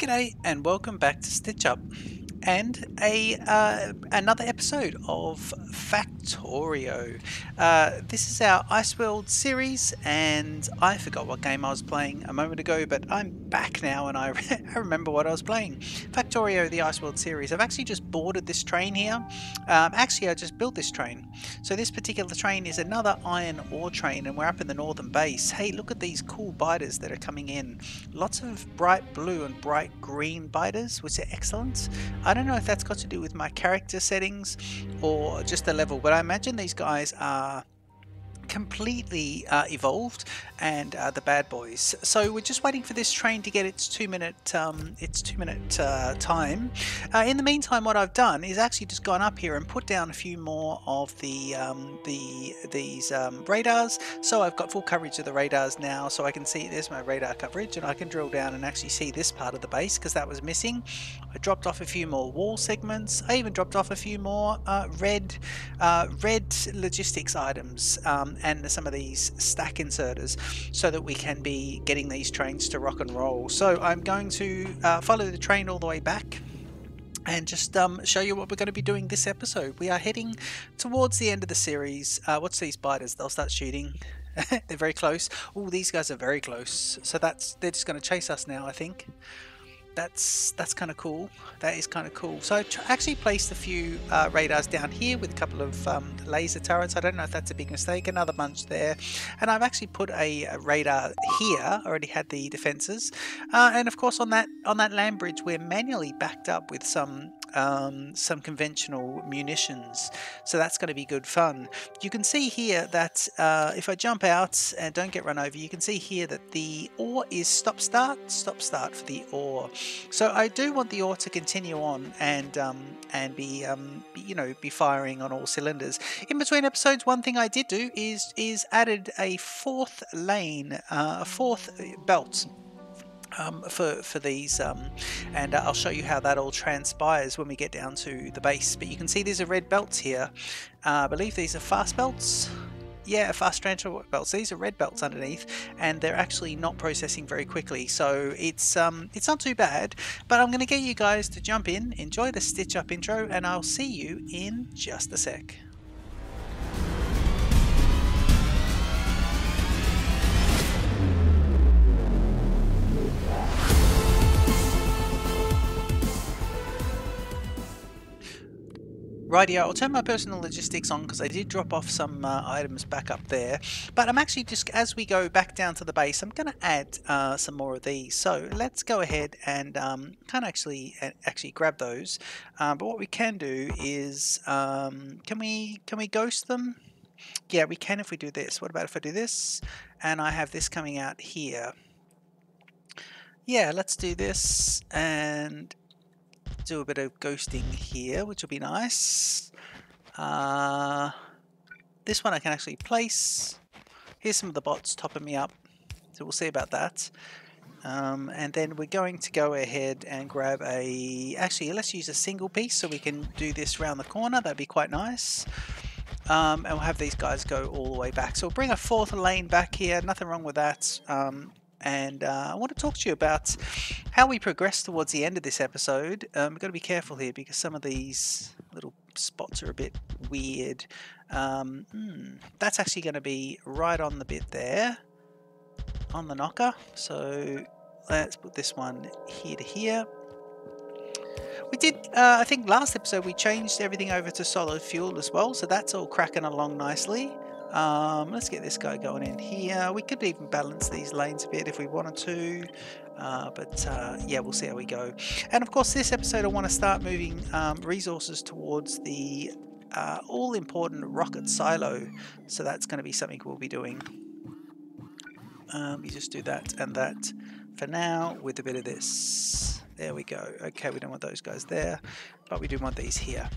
G'day and welcome back to Stitch Up and another episode of Factorio. This is our IceWorld series, and I forgot what game I was playing a moment ago, but I'm back now and I remember what I was playing. Factorio, the IceWorld series. I've actually just boarded this train here. I just built this train. So this particular train is another iron ore train, and we're up in the northern base. Hey, look at these cool biters that are coming in. Lots of bright blue and bright green biters, which are excellent. I don't know if that's got to do with my character settings or just the level, but I imagine these guys are completely evolved and the bad boys. So we're just waiting for this train to get its 2-minute time. In the meantime, what I've done is actually just gone up here and put down a few more of these radars. So I've got full coverage of the radars now, so I can see there's my radar coverage, and I can drill down and actually see this part of the base because that was missing. I dropped off a few more wall segments. I even dropped off a few more red logistics items and some of these stack inserters, so that we can be getting these trains to rock and roll. So I'm going to follow the train all the way back and just show you what we're going to be doing this episode. We are heading towards the end of the series. What's these biters? They'll start shooting. They're very close. Oh, these guys are very close. So they're just going to chase us now, I think. That's kind of cool. That is kind of cool. So I actually placed a few radars down here with a couple of laser turrets. I don't know if that's a big mistake. Another bunch there, and I've actually put a radar here. Already had the defenses, and of course on that land bridge we're manually backed up with some conventional munitions. So that's going to be good fun. You can see here that if I jump out and don't get run over, you can see here that the ore is stop start for the ore. So I do want the ore to continue on and be be firing on all cylinders. In between episodes, one thing I did do is added a fourth lane, a fourth belt for these, and I'll show you how that all transpires when we get down to the base. But you can see these are red belts here. I believe these are fast belts. Yeah, fast transfer belts. These are red belts underneath, and they're actually not processing very quickly, so it's not too bad. But I'm going to get you guys to jump in, enjoy the Stitch Up intro, and I'll see you in just a sec. Rightio, I'll turn my personal logistics on because I did drop off some items back up there. But I'm actually just, as we go back down to the base, I'm going to add some more of these. So let's go ahead and can't actually grab those. But what we can do is, can we ghost them? Yeah, we can if we do this. What about if I do this? And I have this coming out here. Yeah, let's do this and do a bit of ghosting here, which will be nice. This one I can actually place. Here's some of the bots topping me up, so we'll see about that. And then we're going to go ahead and grab actually let's use a single piece so we can do this round the corner. That'd be quite nice. And we'll have these guys go all the way back, so we'll bring a fourth lane back here. Nothing wrong with that. And I want to talk to you about how we progress towards the end of this episode. We've got to be careful here because some of these little spots are a bit weird. That's actually going to be right on the bit there, on the knocker. So let's put this one here to here. We did, I think last episode we changed everything over to solid fuel as well, so that's all cracking along nicely. Let's get this guy going in here. We could even balance these lanes a bit if we wanted to, but yeah, we'll see how we go. And of course this episode I want to start moving resources towards the all-important rocket silo, so that's going to be something we'll be doing. You just do that and that for now with a bit of this. There we go. Okay, we don't want those guys there, but we do want these here.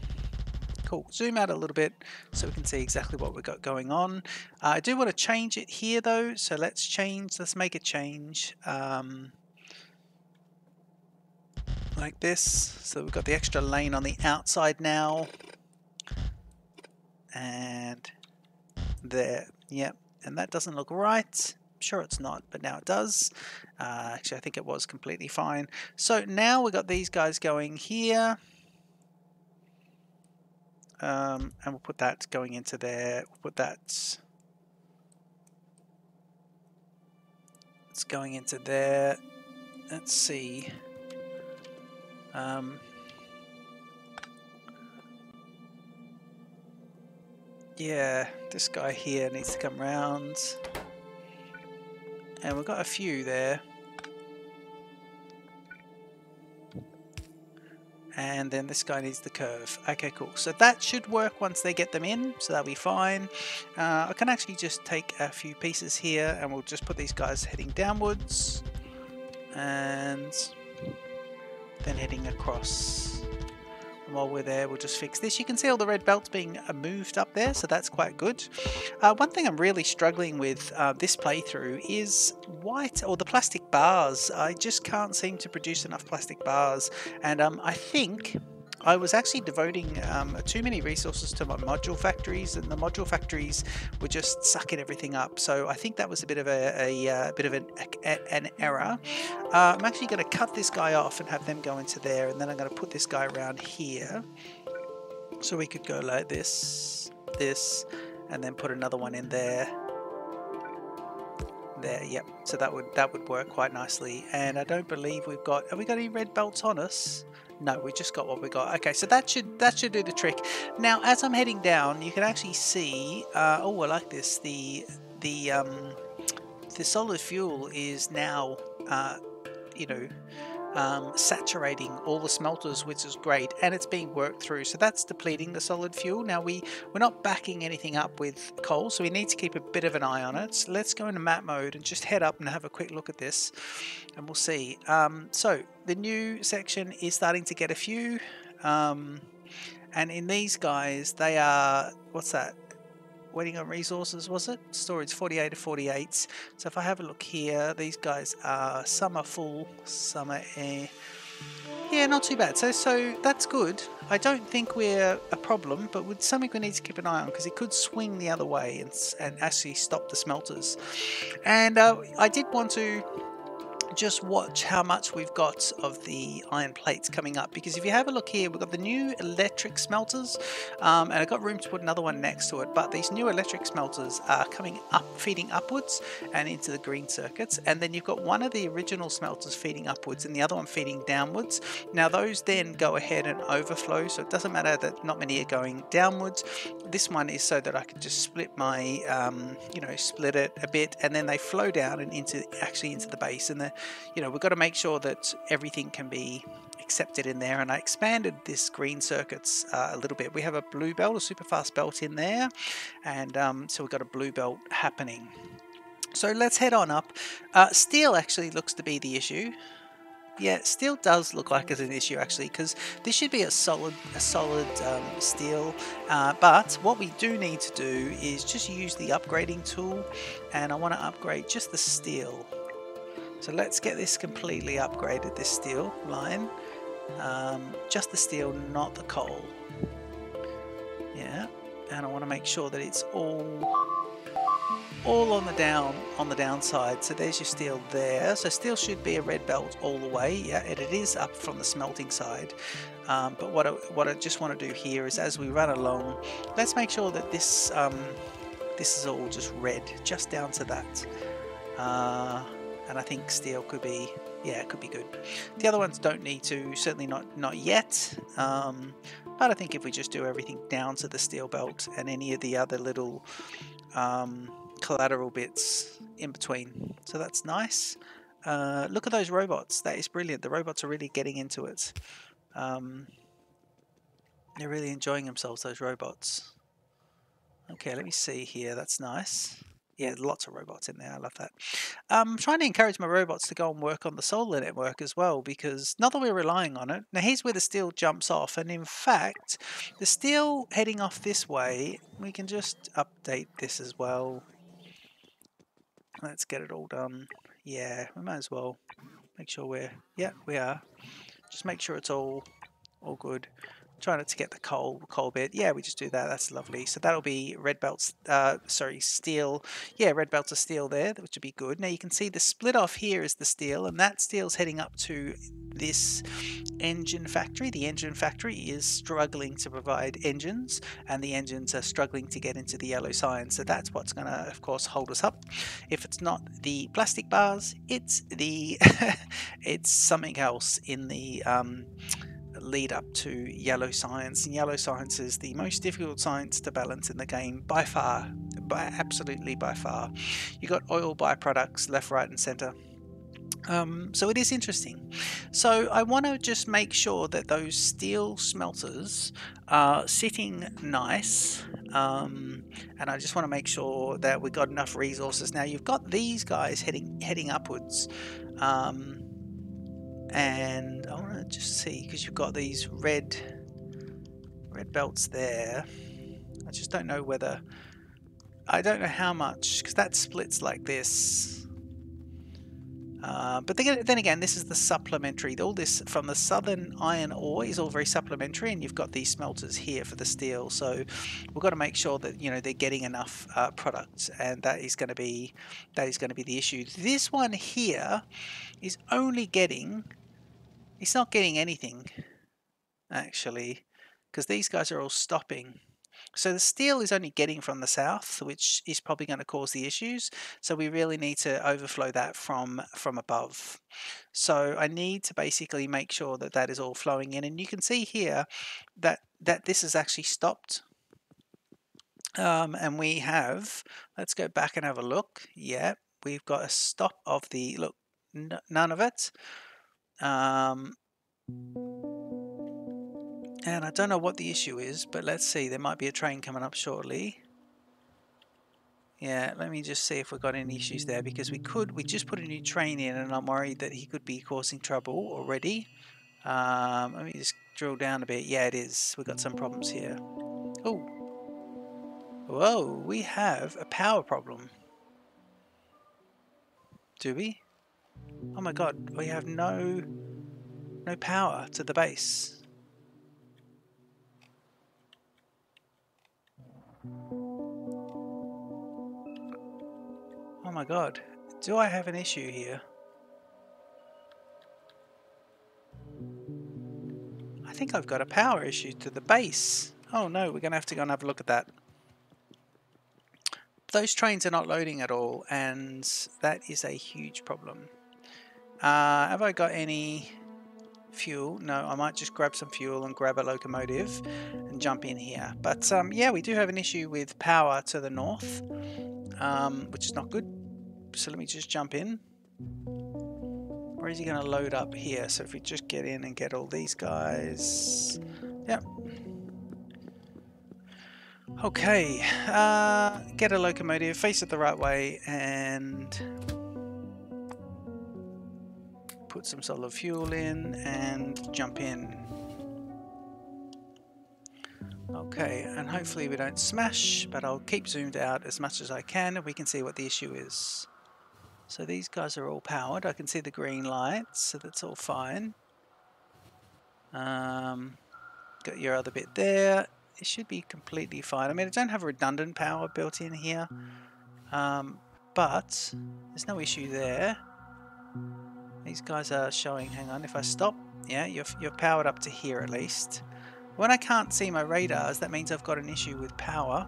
Cool. Zoom out a little bit so we can see exactly what we've got going on. I do want to change it here though, so let's make a change like this. So we've got the extra lane on the outside now, and there, yep, and that doesn't look right. sure it's not, but now it does. Actually, I think it was completely fine. So now we've got these guys going here. And we'll put that going into there. We'll put that... It's going into there. Let's see. Yeah, this guy here needs to come round. And we've got a few there. And then this guy needs the curve. Okay, cool. So that should work once they get them in, so that'll be fine. I can actually just take a few pieces here and we'll just put these guys heading downwards and then heading across. And while we're there, we'll just fix this. You can see all the red belts being moved up there, so that's quite good. One thing I'm really struggling with this playthrough is white, or the plastic bars. I just can't seem to produce enough plastic bars, and I think I was actually devoting too many resources to my module factories, and the module factories were just sucking everything up. So I think that was a bit of an error. I'm actually going to cut this guy off and have them go into there, and then I'm going to put this guy around here. So we could go like this, and then put another one in there. There, yep. So that would work quite nicely. And I don't believe we've got. Have we got any red belts on us? No, we just got what we got. Okay, so that should do the trick. Now, as I'm heading down, you can actually see. Oh, I like this. The solid fuel is now, saturating all the smelters, which is great, and it's being worked through. So that's depleting the solid fuel. Now we're not backing anything up with coal, so we need to keep a bit of an eye on it. So let's go into map mode and just head up and have a quick look at this, and we'll see. So the new section is starting to get a few, and in these guys, they are, what's that? Waiting on resources, was it? Storage 48 to 48. So if I have a look here, these guys are, some are full, some are yeah, not too bad. So that's good. I don't think we're a problem, but with something we need to keep an eye on, because it could swing the other way and actually stop the smelters. And I did want to just watch how much we've got of the iron plates coming up, because if you have a look here, we've got the new electric smelters, and I've got room to put another one next to it, but these new electric smelters are coming up, feeding upwards and into the green circuits, and then you've got one of the original smelters feeding upwards and the other one feeding downwards. Now those then go ahead and overflow, so it doesn't matter that not many are going downwards. This one is so that I can just split my split it a bit, and then they flow down and into the base. And we've got to make sure that everything can be accepted in there, and I expanded this green circuits a little bit. We have a blue belt, a super fast belt in there, and so we've got a blue belt happening. So let's head on up. Steel actually looks to be the issue. Yeah, steel does look like it's an issue actually, because this should be a solid steel, but what we do need to do is just use the upgrading tool, and I want to upgrade just the steel. So let's get this completely upgraded, this steel line. Just the steel, not the coal. Yeah, and I want to make sure that it's all on the downside. So there's your steel there. So steel should be a red belt all the way. Yeah, and it is up from the smelting side. But what I just want to do here is, as we run along, let's make sure that this is all just red, just down to that. And I think steel could be, yeah, it could be good. The other ones don't need to, certainly not yet. But I think if we just do everything down to the steel belt and any of the other little collateral bits in between, so that's nice. Look at those robots. That is brilliant. The robots are really getting into it. They're really enjoying themselves, those robots. Okay, let me see here. That's nice. Yeah, lots of robots in there. I love that. I'm trying to encourage my robots to go and work on the solar network as well, because not that we're relying on it. Now here's where the steel jumps off, and in fact, the steel heading off this way, we can just update this as well. Let's get it all done. Yeah, we might as well make sure we are. Just make sure it's all good. Try not to get the coal bit. Yeah, we just do that. That's lovely. So that'll be red belts, sorry, steel. Yeah, red belts of steel there, which would be good. Now you can see the split off here is the steel, and that steel's heading up to this engine factory. The engine factory is struggling to provide engines, and the engines are struggling to get into the yellow sign. So that's what's going to, of course, hold us up. If it's not the plastic bars, it's the it's something else in the lead up to yellow science, and yellow science is the most difficult science to balance in the game by far, absolutely by far. You got oil byproducts left, right and center. So it is interesting. So I want to just make sure that those steel smelters are sitting nice, and I just want to make sure that we've got enough resources. Now you've got these guys heading upwards, and I want to just see, because you've got these red belts there. I just don't know whether, I don't know how much, because that splits like this. But then again, this is the supplementary. All this from the southern iron ore is all very supplementary, and you've got these smelters here for the steel. So we've got to make sure that they're getting enough products, and that is going to be the issue. This one here is only getting. It's not getting anything, actually, because these guys are all stopping. So the steel is only getting from the south, which is probably going to cause the issues. So we really need to overflow that from above. So I need to basically make sure that that is all flowing in. And you can see here that this is actually stopped. And we have, let's go back and have a look. Yeah, we've got a stop of the, look, none of it. And I don't know what the issue is, but let's see. There might be a train coming up shortly. Yeah, let me just see if we've got any issues there, because we just put a new train in, and I'm worried that he could be causing trouble already. Let me just drill down a bit. Yeah, it is. We've got some problems here. Oh. Whoa, we have a power problem. Do we? Oh my god, we have no power to the base. Oh my god, do I have an issue here? I think I've got a power issue to the base. Oh no, we're going to have to go and have a look at that. Those trains are not loading at all, and that is a huge problem. Have I got any fuel? No, I might just grab some fuel and grab a locomotive and jump in here. But yeah, we do have an issue with power to the north, which is not good. So let me just jump in. Where is he going to load up here? So if we just get in and get all these guys. Yep. Okay. Get a locomotive, face it the right way, and put some solid fuel in and jump in. Okay, and hopefully we don't smash, but I'll keep zoomed out as much as I can and we can see what the issue is. So these guys are all powered. I can see the green lights, so that's all fine. Got your other bit there. It should be completely fine. I mean, I don't have redundant power built in here, but there's no issue there. These guys are showing, hang on, if I stop, yeah, you're powered up to here at least. When I can't see my radars, that means I've got an issue with power.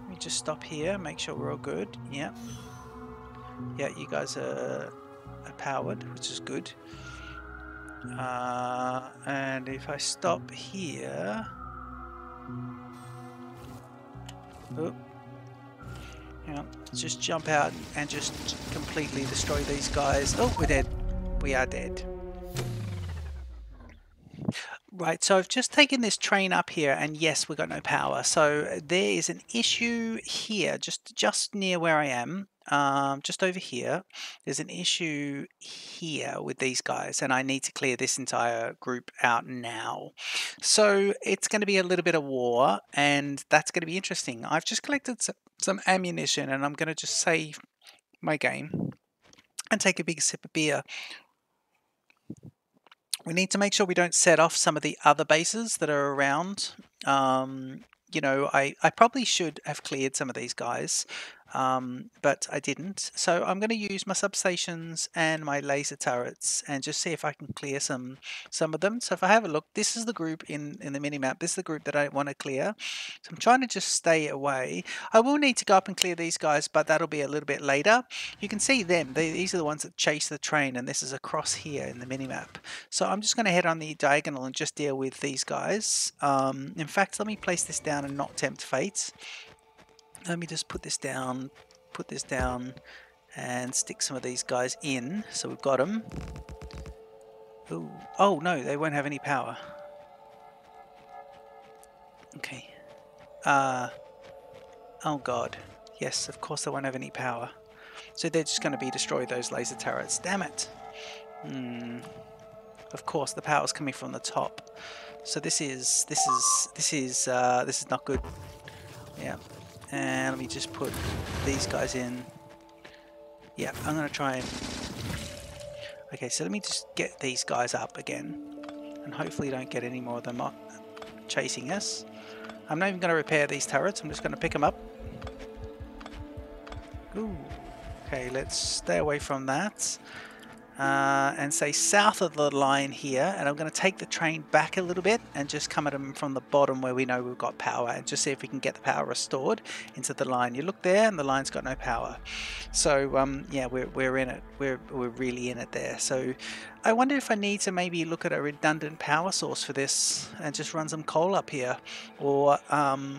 Let me just stop here, make sure we're all good. Yeah. Yeah, you guys are powered, which is good. And if I stop here... Oh. Hang on, let's just jump out and just completely destroy these guys. Oh, we're dead. We are dead. Right, so I've just taken this train up here, and yes, we've got no power. So there is an issue here, just near where I am, just over here. There's an issue here with these guys, and I need to clear this entire group out now. So it's going to be a little bit of war, and that's going to be interesting. I've just collected some ammunition, and I'm going to just save my game and take a big sip of beer. We need to make sure we don't set off some of the other bases that are around. You know, I probably should have cleared some of these guys, but I didn't. So I'm going to use my substations and my laser turrets and just see if I can clear some of them. So if I have a look, this is the group in the minimap. This is the group that I want to clear. So I'm trying to just stay away. I will need to go up and clear these guys, but that'll be a little bit later. You can see them. These are the ones that chase the train, and this is across here in the minimap. So I'm just going to head on the diagonal and just deal with these guys. In fact, let me place this down and not tempt fate. Let me just put this down, and stick some of these guys in. So we've got them. Ooh. Oh no, they won't have any power. Okay. Oh god. Yes, of course they won't have any power. So they're just going to be destroy those laser turrets. Damn it. Of course, the power's coming from the top. So this is not good. Yeah. And let me just put these guys in. Yeah, I'm going to try and... Okay, so let me just get these guys up again. And hopefully don't get any more of them chasing us. I'm not even going to repair these turrets. I'm just going to pick them up. Ooh. Okay, let's stay away from that. And say south of the line here, and I'm going to take the train back a little bit and just come at them from the bottom where we know we've got power, and just see if we can get the power restored into the line. You look there and the line's got no power. So yeah, we're in it. We're really in it there. So I wonder if I need to maybe look at a redundant power source for this and just run some coal up here, or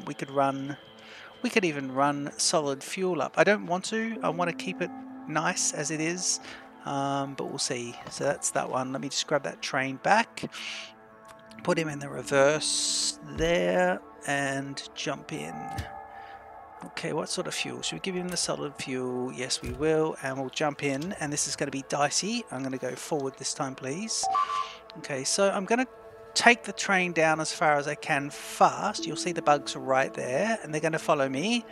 we could even run solid fuel up. I don't want to. I want to keep it nice as it is. But we'll see. So that's that one. Let me just grab that train back, put him in the reverse there, and jump in. Okay, what sort of fuel? Should we give him the solid fuel? Yes, we will, and we'll jump in, and this is going to be dicey. I'm going to go forward this time, please. Okay, so I'm going to take the train down as far as I can fast. You'll see the bugs right there, and they're going to follow me.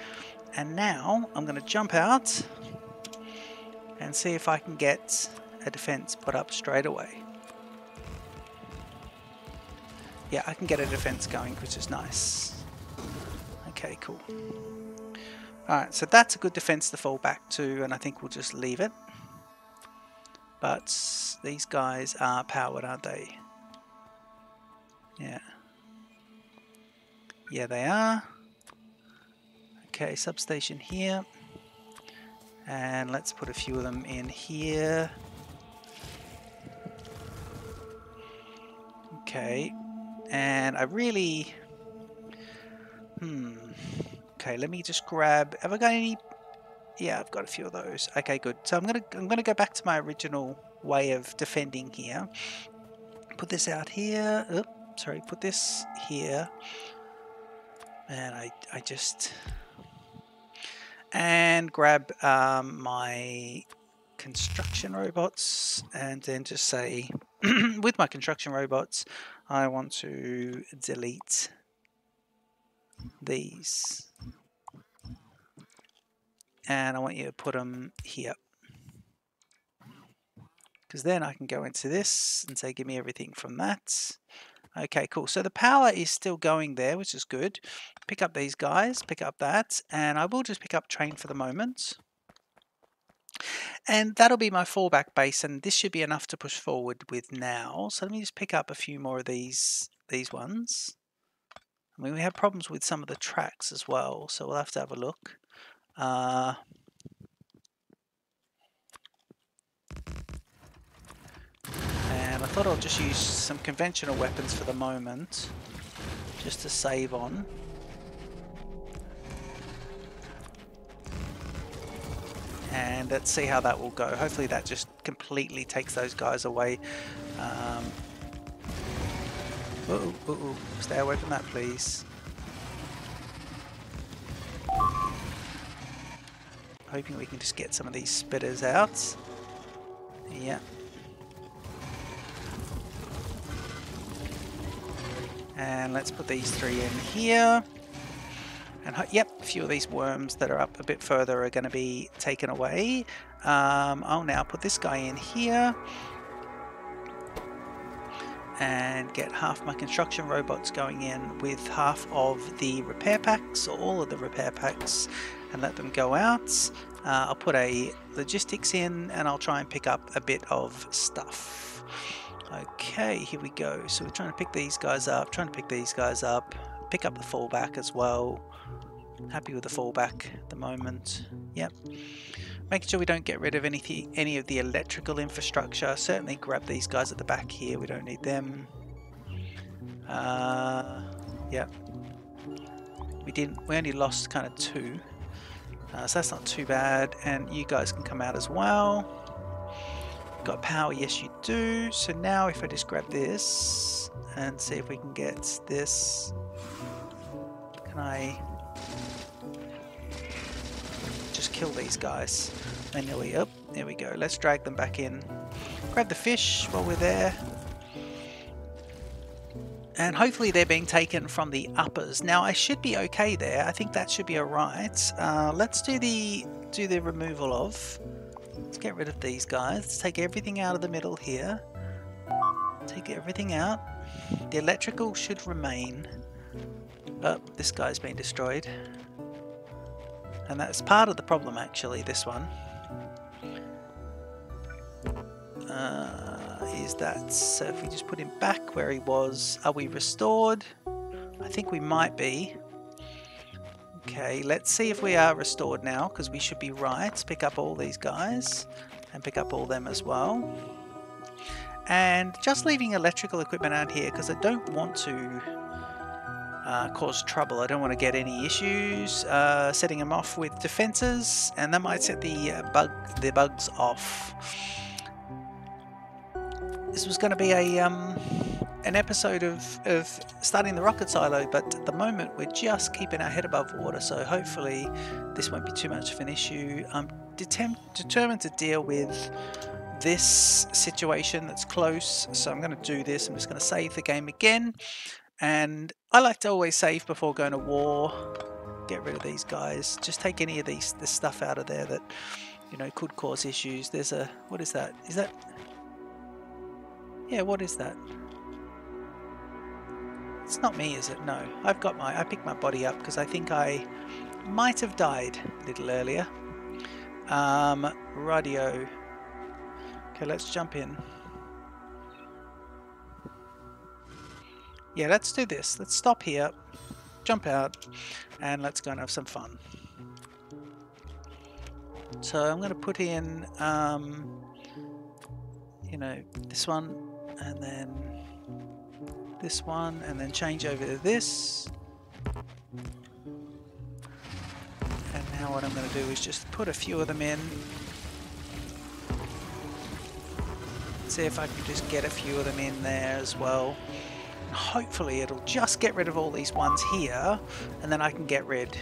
And now I'm going to jump out and see if I can get a defense put up straight away. Yeah, I can get a defense going, which is nice. Okay, cool. Alright, so that's a good defense to fall back to, and I think we'll just leave it. But these guys are powered, aren't they? Yeah. Yeah, they are. Okay, substation here. And let's put a few of them in here. Okay, and I really... Okay, let me just grab... Have I got any... Yeah, I've got a few of those. Okay, good. So I'm gonna go back to my original way of defending here. Put this out here. Oops, sorry, put this here. And I just... And grab my construction robots, and then just say with my construction robots I want to delete these, and I want you to put them here, because then I can go into this and say give me everything from that. Okay, cool. So the power is still going there, which is good. Pick up these guys, pick up that, and I will just pick up train for the moment. And that'll be my fallback base, and this should be enough to push forward with now. So let me just pick up a few more of these ones. I mean, we have problems with some of the tracks as well, so we'll have to have a look. And I thought I'll just use some conventional weapons for the moment, just to save on. And let's see how that will go. Hopefully that just completely takes those guys away. Stay away from that, please. Hoping we can just get some of these spitters out. Yeah. And let's put these three in here. And yep, a few of these worms that are up a bit further are going to be taken away. I'll now put this guy in here. and get half my construction robots going in with half of the repair packs, or all of the repair packs, and let them go out. I'll put a logistics in, and I'll try and pick up a bit of stuff. Okay, here we go. So we're trying to pick these guys up, pick up the fallback as well. Happy with the fallback at the moment. Yep. Making sure we don't get rid of any of the electrical infrastructure. Certainly grab these guys at the back here. We don't need them. Yep. We only lost kind of 2. So that's not too bad. And you guys can come out as well. Got power? Yes, you do. So now if I just grab this and see if we can get this. Can I just kill these guys manually? Up, there we go. Let's drag them back in. Grab the fish while we're there. And hopefully they're being taken from the uppers. Now I should be okay there. I think that should be alright. Let's do the removal of. Let's get rid of these guys. Let's take everything out of the middle here. Take everything out. The electrical should remain. Oh, this guy's been destroyed. And that's part of the problem actually, this one. Is that, so if we just put him back where he was, are we restored? I think we might be. Okay, let's see if we are restored now, because we should be right. Pick up all these guys and pick up all them as well. And just leaving electrical equipment out here because I don't want to cause trouble. I don't want to get any issues setting them off with defenses, and that might set the bugs off. This was going to be an episode of starting the rocket silo, but at the moment we're just keeping our head above water, so hopefully this won't be too much of an issue. I'm determined to deal with this situation that's close, so I'm going to do this. I'm just going to save the game again, and I like to always save before going to war. Get rid of these guys. Just take any of this stuff out of there that, you know, could cause issues. There's a, what is that? Is that? Yeah, what is that? It's not me, is it? No. I picked my body up because I think I might have died a little earlier. Radio. Okay, let's jump in. Yeah, let's do this. Let's stop here, jump out, and let's go and have some fun. So I'm going to put in, you know, this one, and then this one, and then change over to this. And now what I'm going to do is just put a few of them in. See if I can just get a few of them in there as well. And hopefully it'll just get rid of all these ones here, and then I can get rid.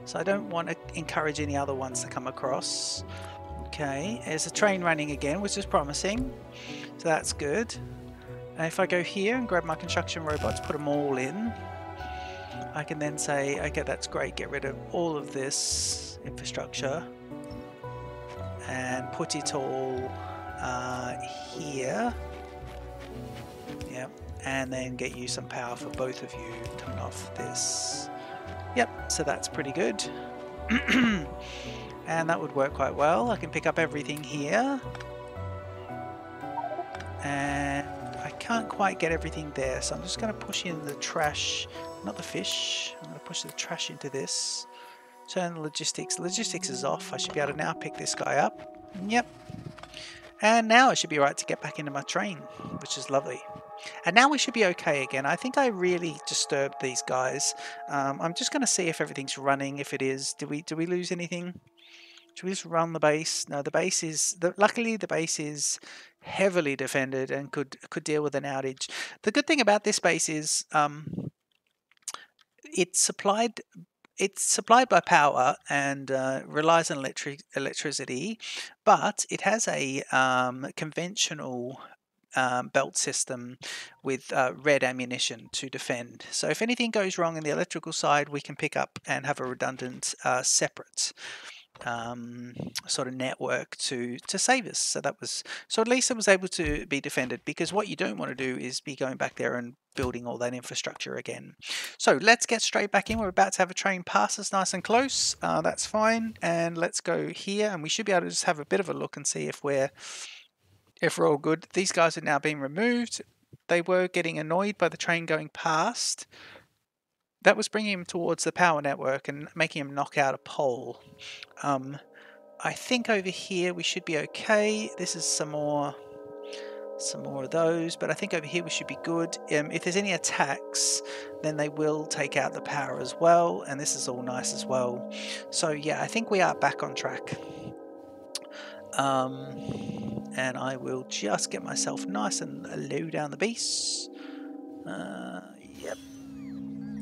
So I don't want to encourage any other ones to come across. Okay, there's a train running again, which is promising. So that's good. And if I go here and grab my construction robots, put them all in, I can then say, okay, that's great, get rid of all of this infrastructure and put it all here. Yep, and then get you some power for both of you coming off this. Yep, so that's pretty good. And that would work quite well. I can pick up everything here. And I can't quite get everything there, so I'm just going to push in the trash, not the fish. I'm going to push the trash into this. Turn the logistics. Logistics is off. I should be able to now pick this guy up. Yep. And now I should be right to get back into my train, which is lovely. And now we should be okay again. I think I really disturbed these guys. I'm just going to see if everything's running. If it is, do we lose anything? Should we just run the base? No, the base is luckily the base is heavily defended and could deal with an outage. The good thing about this base is it's supplied by power and relies on electricity, but it has a conventional belt system with red ammunition to defend. So if anything goes wrong in the electrical side, we can pick up and have a redundant separate. sort of network to save us. So that was, so at least it was able to be defended, because what you don't want to do is be going back there and building all that infrastructure again. So let's get straight back in. We're about to have a train pass us nice and close. That's fine. And let's go here, and we should be able to just have a bit of a look and see if we're all good. These guys are now being removed. They were getting annoyed by the train going past. That was bringing him towards the power network and making him knock out a pole. I think over here we should be okay. This is some more of those, but I think over here we should be good. If there's any attacks, then they will take out the power as well, and this is all nice as well. So yeah, I think we are back on track. And I will just get myself nice and low down the base. Yep.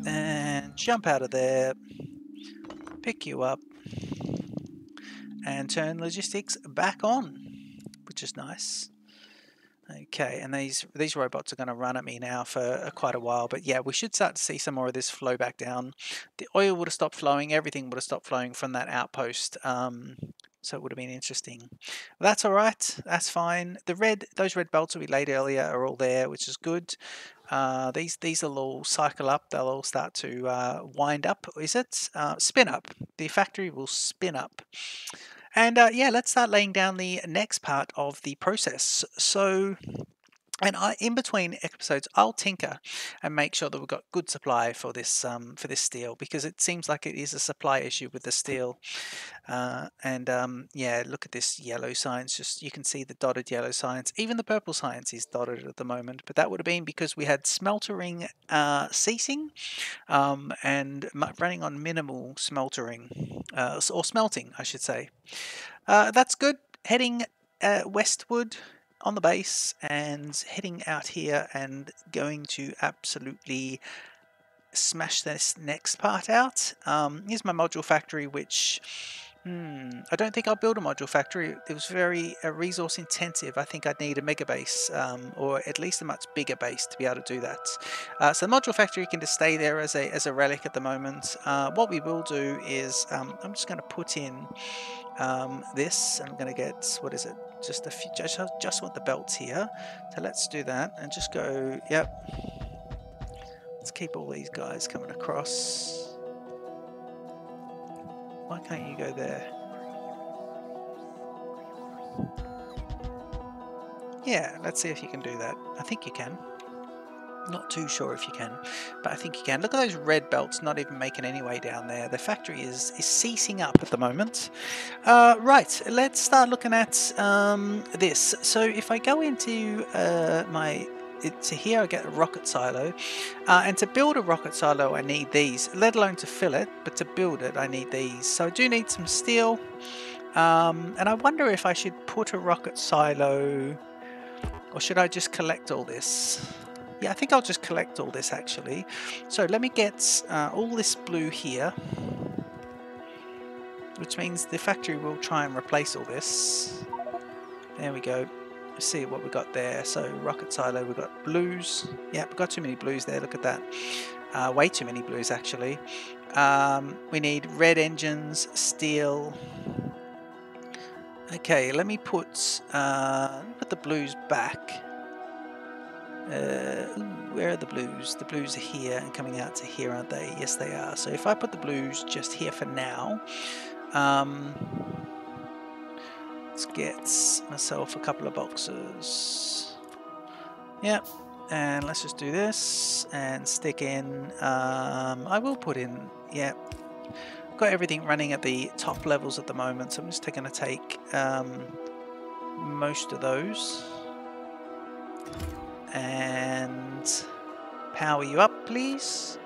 And jump out of there, pick you up, and turn logistics back on, which is nice. Okay, and these robots are going to run at me now for quite a while, but yeah, we should start to see some more of this flow back down. The oil would have stopped flowing, everything would have stopped flowing from that outpost, so it would have been interesting. But that's all right, that's fine. Those red belts that we laid earlier are all there, which is good. These will all cycle up, they'll all start to wind up, is it? Spin up. The factory will spin up. And yeah, let's start laying down the next part of the process. So, and in between episodes, I'll tinker and make sure that we've got good supply for this steel, because it seems like it is a supply issue with the steel. Yeah, look at this yellow science. Just you can see the dotted yellow science. Even the purple science is dotted at the moment, but that would have been because we had smeltering ceasing and running on minimal smeltering or smelting, I should say. That's good. Heading westward on the base and heading out here and going to absolutely smash this next part out. Here's my module factory, which I don't think I'll build a module factory. It was very resource intensive. I think I'd need a mega base, or at least a much bigger base to be able to do that. So the module factory can just stay there as a relic at the moment. What we will do is I'm just going to put in this. I'm going to get, what is it? Just a few. Just want the belts here. So let's do that and just go. Yep. Let's keep all these guys coming across. Why can't you go there? Yeah, let's see if you can do that. I think you can. Not too sure if you can, but I think you can. Look at those red belts not even making any way down there. The factory is ceasing up at the moment. Right, let's start looking at this. So if I go into to here, I get a rocket silo, and to build a rocket silo I need these, let alone to fill it, but to build it I need these. So I do need some steel, and I wonder if I should put a rocket silo, or should I just collect all this? Yeah, I think I'll just collect all this actually. So let me get all this blue here, which means the factory will try and replace all this. There we go. Let's see what we got there. So rocket silo, we've got blues. Yeah, we've got too many blues there, look at that. Way too many blues actually. We need red engines, steel. Okay, let me put the blues back. Where are the blues? The blues are here and coming out to here, aren't they? Yes, they are. So if I put the blues just here for now, let's get myself a couple of boxes. Yep, and let's just do this and stick in. I will put in, yeah, got everything running at the top levels at the moment, so I'm just going to take most of those. And power you up, please.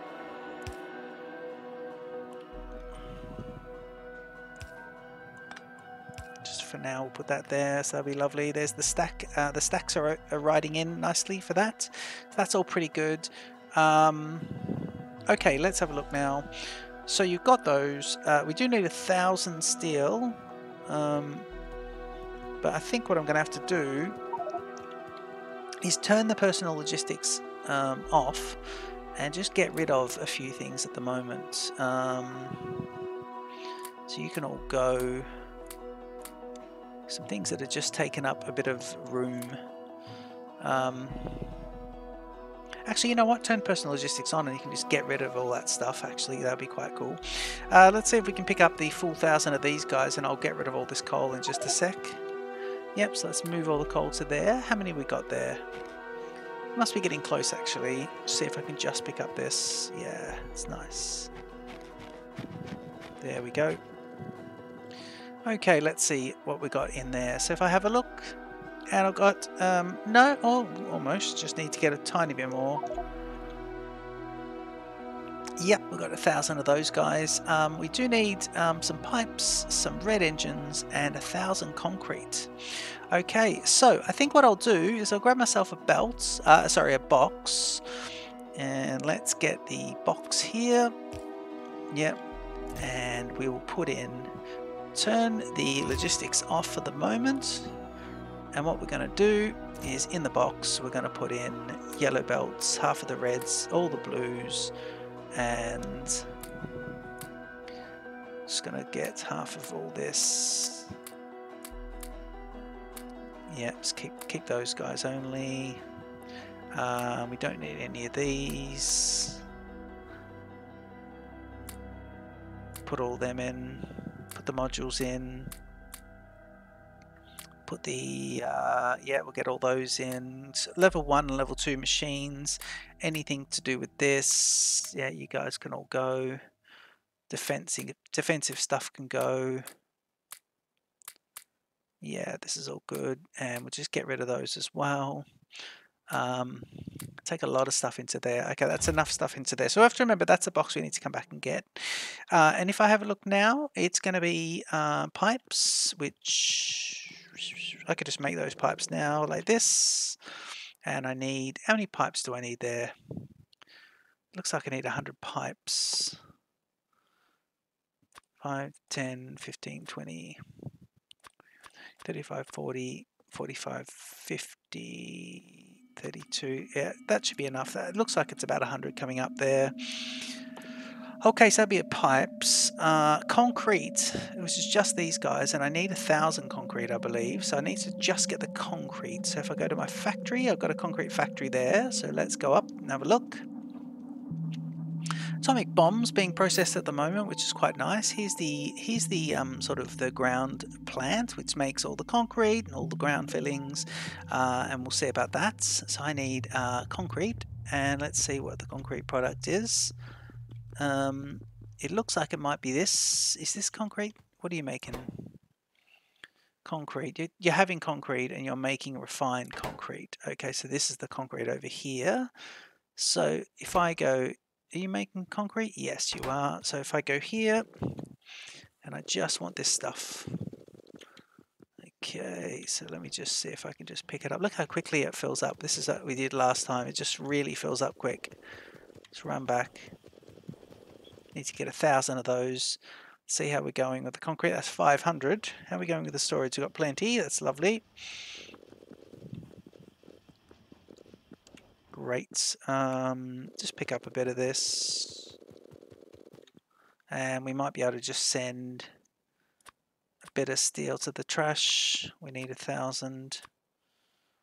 Just for now, we'll put that there, so that'll be lovely. There's the stack. The stacks are riding in nicely for that. So that's all pretty good. Okay, let's have a look now. So you've got those. We do need 1,000 steel, but I think what I'm going to have to do is turn the personal logistics off and just get rid of a few things at the moment. So you can all go. Some things that are just taken up a bit of room. Actually, you know what? Turn personal logistics on and you can just get rid of all that stuff. Actually, that'd be quite cool. Let's see if we can pick up the full 1,000 of these guys, and I'll get rid of all this coal in just a sec. Yep, so let's move all the coal to there. How many we got there? Must be getting close, actually. See if I can just pick up this. Yeah, it's nice. There we go. Okay, let's see what we got in there. So if I have a look, and I've got, no, oh, almost, just need to get a tiny bit more. Yep, we've got 1,000 of those guys. We do need some pipes, some red engines, and 1,000 concrete. Okay, so I think what I'll do is I'll grab myself a belt, sorry, a box, and let's get the box here. Yep, and we will put in, turn the logistics off for the moment, and what we're going to do is in the box we're going to put in yellow belts, half of the reds, all the blues, and just going to get half of all this. Yeah, just keep those guys only. We don't need any of these. Put all them in. Put the modules in. Put the yeah, we'll get all those in. So level 1 and level 2 machines. Anything to do with this, yeah, you guys can all go. Defensive stuff can go. Yeah, this is all good, and we'll just get rid of those as well. Take a lot of stuff into there. Okay, that's enough stuff into there. So we have to remember that's a box we need to come back and get. And if I have a look now, it's going to be pipes, which I could just make those pipes now like this. And I need, how many pipes do I need there? Looks like I need 100 pipes. 5, 10, 15, 20, 35, 40, 45, 50... 32, yeah, that should be enough. It looks like it's about 100 coming up there. Okay, so that'd be at pipes. Concrete, which is just these guys, and I need 1,000 concrete, I believe. So I need to just get the concrete. So if I go to my factory, I've got a concrete factory there. So let's go up and have a look. Atomic bombs being processed at the moment, which is quite nice. Here's the sort of the ground plant, which makes all the concrete and all the ground fillings, and we'll see about that. So I need concrete, and let's see what the concrete product is. It looks like it might be this. Is this concrete? What are you making? Concrete. You're having concrete and you're making refined concrete. Okay, so this is the concrete over here. So if I go, are you making concrete? Yes, you are. So if I go here, and I just want this stuff. Okay, so let me just see if I can just pick it up. Look how quickly it fills up. This is what we did last time. It just really fills up quick. Let's run back. Need to get 1,000 of those. See how we're going with the concrete. That's 500. How are we going with the storage? We've got plenty. That's lovely. Great. Just pick up a bit of this, and we might be able to just send a bit of steel to the trash. We need 1,000.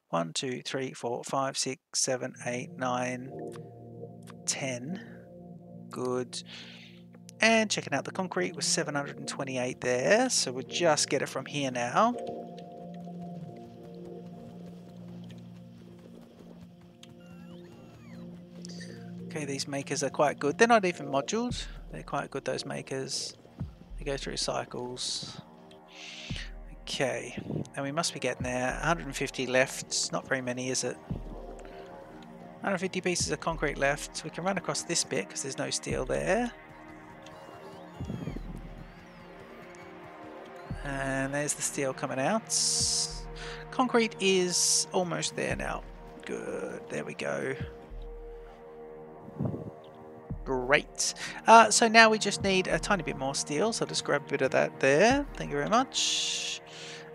1, 2, 3, 4, 5, 6, 7, 8, 9, 10. Good. And checking out the concrete was 728 there, so we'll just get it from here now. Okay, these makers are quite good. They're not even modules. They're quite good, those makers. They go through cycles. Okay, and we must be getting there. 150 left. It's not very many, is it? 150 pieces of concrete left. We can run across this bit because there's no steel there. And there's the steel coming out. Concrete is almost there now. Good, there we go. Great. So now we just need a tiny bit more steel, so I'll just grab a bit of that there. Thank you very much.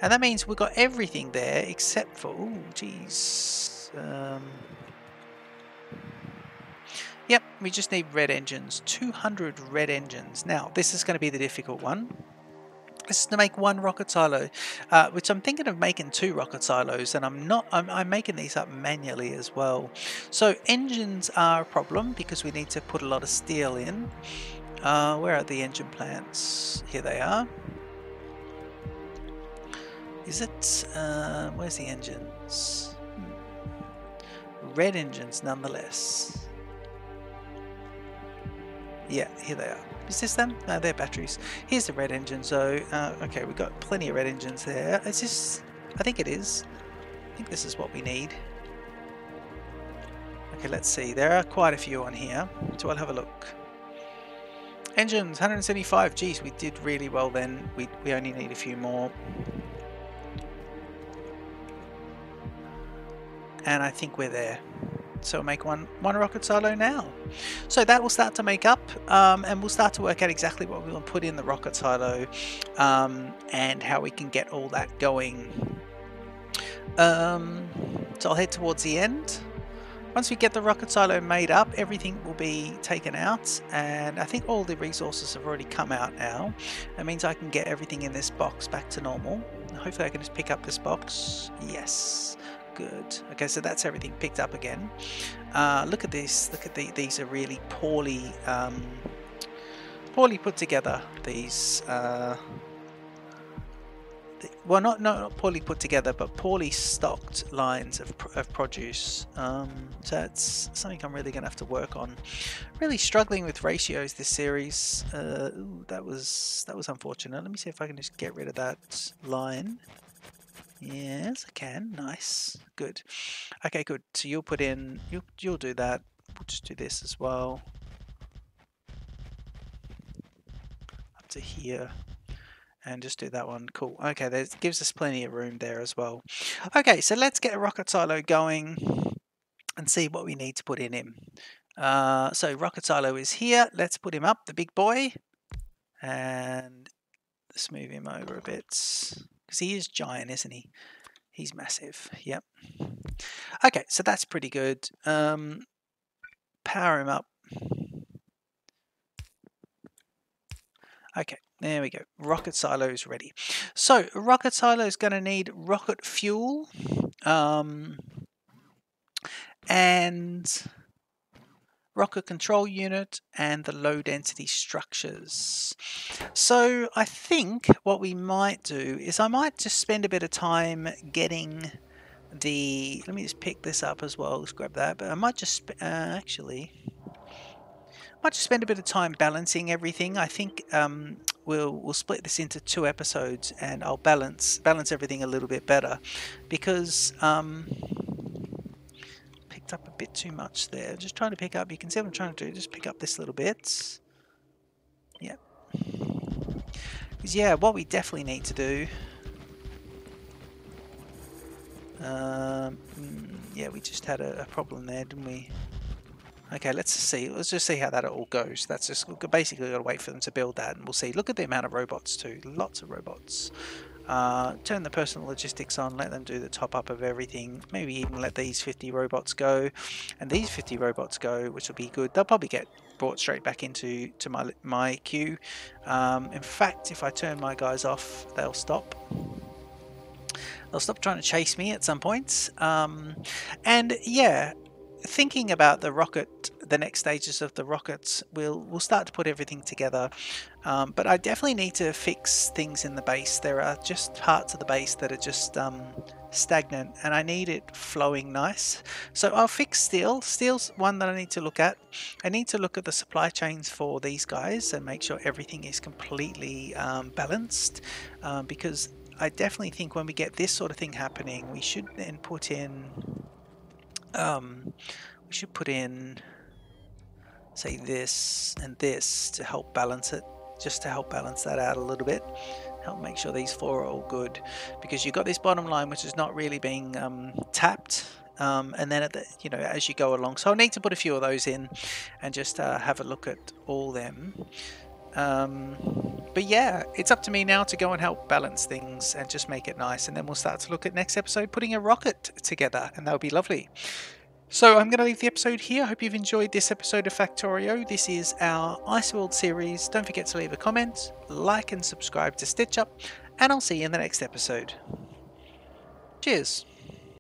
And that means we've got everything there except for, oh geez. Yep, we just need red engines. 200 red engines. Now, this is going to be the difficult one. This is to make one rocket silo, which I'm thinking of making 2 rocket silos, and I'm making these up manually as well. So engines are a problem because we need to put a lot of steel in. Where are the engine plants? Here they are. Is it, where's the engines? Red engines nonetheless. Yeah, here they are. Is this them? No, they're batteries. Here's the red engine. So, okay, we've got plenty of red engines there. Is this? I think it is. I think this is what we need. Okay, let's see. There are quite a few on here. So I'll have a look. Engines, 175. Geez, we did really well then. We only need a few more. And I think we're there. So we'll make one rocket silo now. So that will start to make up, and we'll start to work out exactly what we will put in the rocket silo, and how we can get all that going. So I'll head towards the end. Once we get the rocket silo made up, everything will be taken out, and I think all the resources have already come out now. That means I can get everything in this box back to normal. Hopefully I can just pick up this box. Yes. Good. Okay, so that's everything picked up again. Look at this. Look at these are really poorly put together. These well, not poorly put together, but poorly stocked lines of produce. So that's something I'm really going to have to work on. Really struggling with ratios this series. Ooh, that was unfortunate. Let me see if I can just get rid of that line. Yes, I can. Nice. Good. Okay, good. So you'll put in, you'll do that. We'll just do this as well. Up to here. And just do that one. Cool. Okay, that gives us plenty of room there as well. Okay, so let's get a rocket silo going and see what we need to put in him. So rocket silo is here. Let's put him up, the big boy. And let's move him over a bit. Because he is giant, isn't he? He's massive. Yep. Okay, so that's pretty good. Power him up. Okay, there we go. Rocket silo is ready. So rocket silo is going to need rocket fuel, and rocket control unit, and the low density structures. So I think what we might do is I might just spend a bit of time getting the, let me just pick this up as well, let's grab that, but I might just actually might just spend a bit of time balancing everything. I think we'll split this into 2 episodes, and I'll balance everything a little bit better, because up a bit too much there. Just trying to pick up, you can see what I'm trying to do, just pick up this little bit. Yep. Because yeah, what we definitely need to do, yeah, we just had a problem there, didn't we? Okay, let's just see how that all goes. That's just basically got to wait for them to build that, and we'll see. Look at the amount of robots too, lots of robots. Turn the personal logistics on, let them do the top up of everything, maybe even let these 50 robots go and these 50 robots go, which will be good. They'll probably get brought straight back into my queue. In fact, if I turn my guys off, they'll stop trying to chase me at some points. And yeah, thinking about the rocket, the next stages of the rockets, we'll start to put everything together. But I definitely need to fix things in the base. There are just parts of the base that are just stagnant, and I need it flowing nice. So I'll fix steel. Steel's one that I need to look at. I need to look at the supply chains for these guys and make sure everything is completely balanced, because I definitely think when we get this sort of thing happening, we should then put in say this and this to help balance it, just to help balance that out a little bit, help make sure these 4 are all good, because you've got this bottom line which is not really being tapped, and then at the, as you go along. So I'll need to put a few of those in and just have a look at all them. But yeah, it's up to me now to go and help balance things and just make it nice, and then we'll start to look at next episode putting a rocket together, and that'll be lovely. So I'm going to leave the episode here. I hope you've enjoyed this episode of Factorio. This is our IceWorld series. Don't forget to leave a comment, like and subscribe to Stitch Up, and I'll see you in the next episode. Cheers.